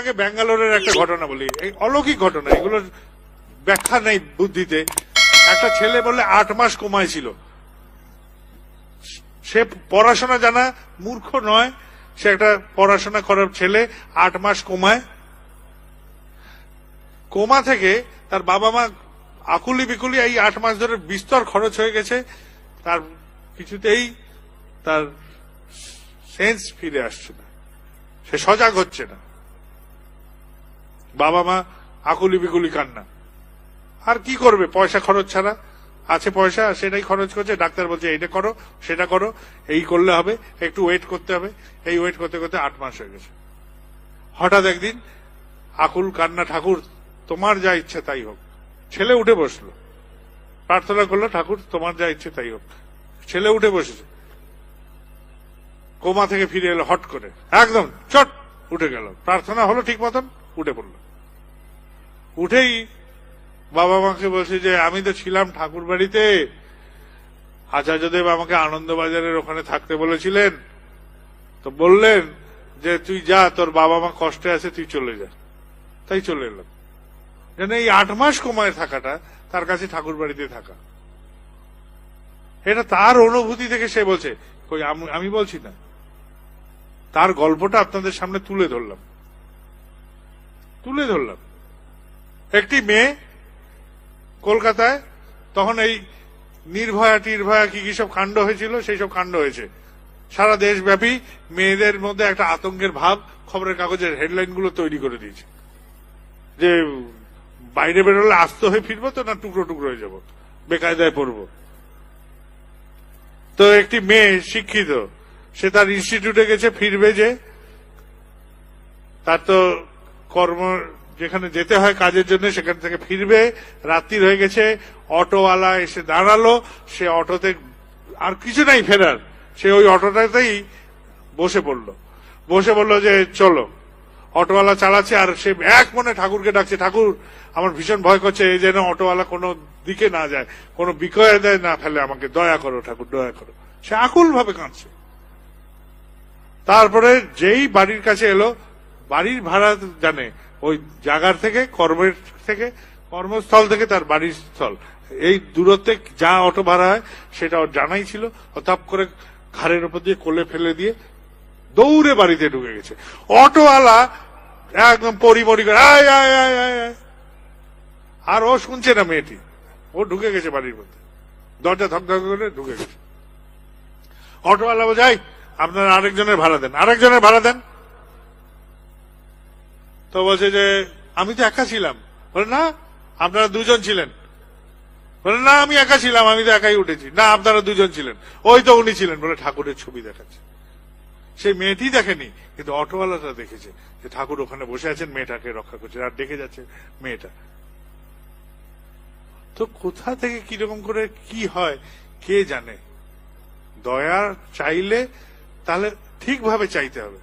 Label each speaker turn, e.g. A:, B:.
A: আপনাকে ব্যাঙ্গালোরের একটা ঘটনা বলি, এই অলৌকিক ঘটনা, এগুলোর ব্যাখ্যা নেই বুদ্ধিতে। একটা ছেলে বলে 8 মাস কোমায় ছিল। সে পড়াশোনা জানা মূর্খ নয়, সে একটা পড়াশোনা করার ছেলে, 8 মাস কোমায়। কোমা থেকে তার বাবা মা আকুলি বিকুলি, এই 8 মাস ধরে বিস্তর খরচ হয়ে গেছে, তার কিছুতেই তার সেন্স ফিরে আসছে না, সে সজাগ হচ্ছে না। বাবা মা আকুলি বিকুলি কান্না। আর কি করবে, পয়সা খরচ ছাড়া, আছে পয়সা সেটাই খরচ করছে। ডাক্তার বলছে এইটা করো সেটা করো, এই করলে হবে, একটু ওয়েট করতে হবে। এই ওয়েট করতে করতে 8 মাস হয়ে গেছে। হঠাৎ একদিন আকুল কান্না, ঠাকুর তোমার যা ইচ্ছে তাই হোক। ছেলে উঠে বসলো, প্রার্থনা করলো, ঠাকুর তোমার যা ইচ্ছে তাই হোক। ছেলে উঠে বসেছে, কোমা থেকে ফিরে এলো হট করে, একদম চট উঠে গেল। প্রার্থনা হলো ঠিক মতন, উঠে পড়লো। উঠেই বাবা মাকে বলছে যে আমি তো ছিলাম ঠাকুর বাড়িতে, আচার্যদেব আমাকে আনন্দবাজারের ওখানে থাকতে বলেছিলেন, তো বললেন যে তুই যা, তোর বাবা মা কষ্টে আছে, তুই চলে যা। তাই চলে এলাম। যেন এই 8 মাস কোমায় থাকাটা তার কাছে ঠাকুর বাড়িতে থাকা, এটা তার অনুভূতি থেকে সে বলছে, কই আমি বলছি না, তার গল্পটা আপনাদের সামনে তুলে ধরলাম। একটি মেয়ে কলকাতায়, তখন এই নির্ভয়া টির্ভয়া কি কি সব কাণ্ড হয়েছিল, সেই সব কাণ্ড হয়েছে সারা দেশব্যাপী। মেয়েদের মধ্যে একটা আতঙ্কের ভাব খবরের কাগজের হেডলাইন গুলো তৈরি করে দিয়েছে যে বাইরে বেরোলে আস্ত হয়ে ফিরবো তো না টুকরো টুকরো হয়ে যাবো, বেকায়দায় পড়বো। তো একটি মেয়ে শিক্ষিত, সে তার ইনস্টিটিউটে গেছে, ফিরবে যে, তার তো কর্ম যেখানে যেতে হয় কাজের জন্য, সেখান থেকে ফিরবে, রাত্রির হয়ে গেছে। অটোওয়ালা এসে দাঁড়ালো, সে অটোতে আর কিছু নাই ফেরার, সে ওই অটোটাতেই বসে পড়লো যে চলো। অটোওয়ালা চালাচ্ছে আর সে এক মনে ঠাকুরকে ডাকছে, ঠাকুর আমার ভীষণ ভয় করছে, এই যেন অটোওয়ালা কোনো দিকে না যায়, কোনো বিকয়াদায় না ফেলে, আমাকে দয়া করো ঠাকুর, দয়া করো। সে আকুল ভাবে কাঁদছে। তারপরে যেই বাড়ির কাছে এলো, বাড়ির ভাড়া জানে ওই জায়গার থেকে, কর্মস্থল থেকে তার বাড়ির স্থল, এই দূরত্বে যা অটো ভাড়া হয় সেটা ওর জানাই ছিল। হঠাৎ করে ঘাড়ের উপর দিয়ে কোলে ফেলে দিয়ে দৌড়ে বাড়িতে ঢুকে গেছে। অটোওয়ালা একদম পরিমরি করে আয় আয় আয় আয় আয়, আর ও শুনছে না মেয়েটি, ও ঢুকে গেছে বাড়ির মধ্যে, দরজা ধক ধক করে ঢুকে গেছে। অটোওয়ালা বোঝাই আপনারা আরেকজনের ভাড়া দেন। তো বলছে যে আমি তো একা ছিলাম। বলে না, আপনারা 2 জন ছিলেন। বলে না, আমি একা ছিলাম, আমি তো একাই উঠেছি। না, আপনারা 2 জন ছিলেন, ওই তো উনি ছিলেন। বলে ঠাকুরের ছবি দেখাচ্ছে। সেই মেয়েটি দেখেনি, কিন্তু অটোওয়ালাটা দেখেছে যে ঠাকুর ওখানে বসে আছেন, মেয়েটাকে রক্ষা করছে, আর দেখে যাচ্ছে মেয়েটা। তো কোথা থেকে কিরকম করে কি হয় কে জানে। দয়া চাইলে তাহলে ঠিকভাবে চাইতে হবে।